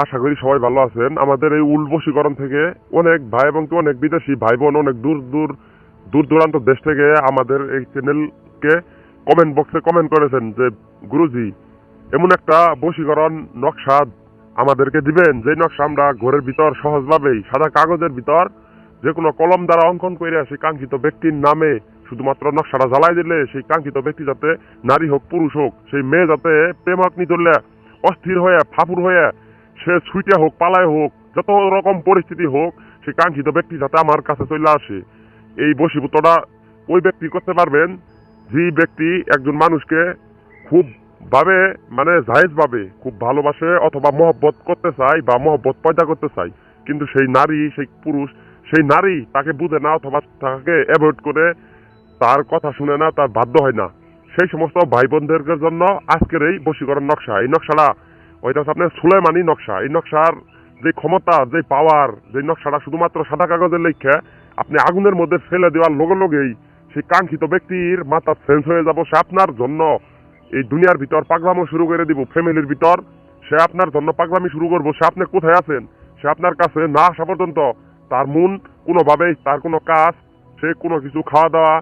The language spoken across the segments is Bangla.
আশা করি সবাই ভালো আছেন। আমাদের এই উল বশীকরণ থেকে অনেক ভাই এবং অনেক বিদেশি ভাই বোন অনেক দূর দূরান্ত দেশ থেকে আমাদের এই চ্যানেলকে কমেন্ট বক্সে কমেন্ট করেছেন যে গুরুজি এমন একটা বশীকরণ নকশা আমাদেরকে দিবেন যে নকশা আমরা ঘরের ভিতর সহজভাবেই সাদা কাগজের ভিতর যে কোনো কলম দ্বারা অঙ্কন করে সেই কাঙ্ক্ষিত ব্যক্তির নামে শুধুমাত্র নকশাটা জ্বালাই দিলে সেই কাঙ্ক্ষিত ব্যক্তি যাতে নারী হোক পুরুষ হোক সেই মেয়ে যাতে প্রেমাগ্নি ধরলে অস্থির হয়ে ফাপুর হয়ে সে ছুটে হোক পালায় হোক যত রকম পরিস্থিতি হোক সেই কাঙ্ক্ষিত ব্যক্তি যাতে আমার কাছে চলে আসে। এই বশীভূতটা ওই ব্যক্তি করতে পারবেন যে ব্যক্তি একজন মানুষকে খুব ভাবে মানে জায়েজ ভাবে খুব ভালোবাসে অথবা মহব্বত করতে চায় বা মহব্বত পয়দা করতে চায়, কিন্তু সেই নারী সেই পুরুষ সেই নারী তাকে বুঝে না অথবা তাকে অ্যাভয়েড করে তার কথা শুনে না, তার বাধ্য হয় না। সেই সমস্ত ভাই বোনদের জন্য আজকের এই বশীকরণ নকশা, এই নকশাটা ওইটা হচ্ছে আপনার সুলেমানি নকশা। এই নকশার যে ক্ষমতা, যে পাওয়ার, যে নকশাটা শুধুমাত্র সাদা কাগজের লেখা আপনি আগুনের মধ্যে ফেলে দেওয়ার লগে লগেই সেই কাঙ্ক্ষিত ব্যক্তির মাথা চেঞ্জ হয়ে যাব। সে আপনার জন্য এই দুনিয়ার ভিতর পাগলামো শুরু করে দিব, ফ্যামিলির ভিতর সে আপনার জন্য পাগলামি শুরু করবো। সে আপনি কোথায় আছেন সে আপনার কাছে না আসা পর্যন্ত তার মন কোনোভাবেই, তার কোনো কাজ, সে কোনো কিছু খাওয়া দাওয়া,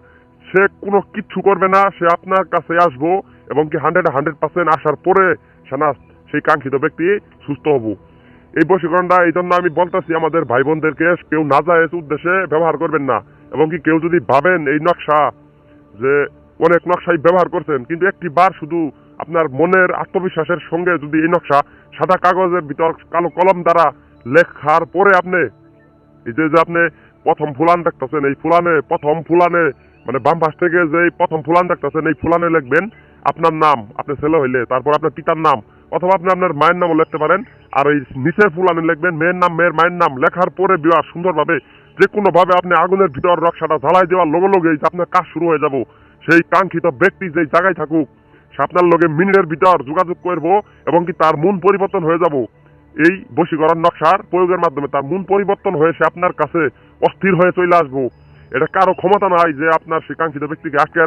সে কোনো কিচ্ছু করবে না। সে আপনার কাছে আসবো এবং কি 100% আসার পরে সে না সেই কাঙ্ক্ষিত ব্যক্তি সুস্থ হব। এই বশীকরণটা এই জন্য আমি বলতেছি আমাদের ভাই বোনদেরকে কেউ নাজায়েজ উদ্দেশ্যে ব্যবহার করবেন না। এবং কি কেউ যদি ভাবেন এই নকশা যে অনেক নকশাই ব্যবহার করছেন, কিন্তু একটি বার শুধু আপনার মনের আত্মবিশ্বাসের সঙ্গে যদি এই নকশা সাদা কাগজের ভিতর কালো কলম দ্বারা লেখার পরে আপনি এই যে আপনি প্রথম ফুলান দেখতেছেন, এই ফুলানে প্রথম ফুলানে মানে বাম পাশ থেকে যে প্রথম ফুলান দেখতেছেন এই ফুলানে লিখবেন আপনার নাম, আপনার ছেলে হইলে তারপর আপনার পিতার নাম অথবা আপনি আপনার মায়ের নামও লিখতে পারেন। আর ওই নিচের ফুলানে লিখবেন মেয়ের নাম, মেয়ের মায়ের নাম। লেখার পরে বিবাহ সুন্দরভাবে যে কোনো ভাবে আপনি আগুনের ভিতর নকশাটা জ্বালাই দেওয়ার লগে লগেই আপনার কাজ শুরু হয়ে যাব। সেই কাঙ্ক্ষিত ব্যক্তি যেই জায়গায় থাকুক সে আপনার লগে মিনিটের ভিতর যোগাযোগ করবো এবং কি তার মন পরিবর্তন হয়ে যাব। এই বশীকরণ নকশার প্রয়োগের মাধ্যমে তার মন পরিবর্তন হয়ে সে আপনার কাছে অস্থির হয়ে চলে আসবো। এটা কারো ক্ষমতা নাই যে আপনার সেই কাঙ্ক্ষিত ব্যক্তিকে আটকে রাখবে।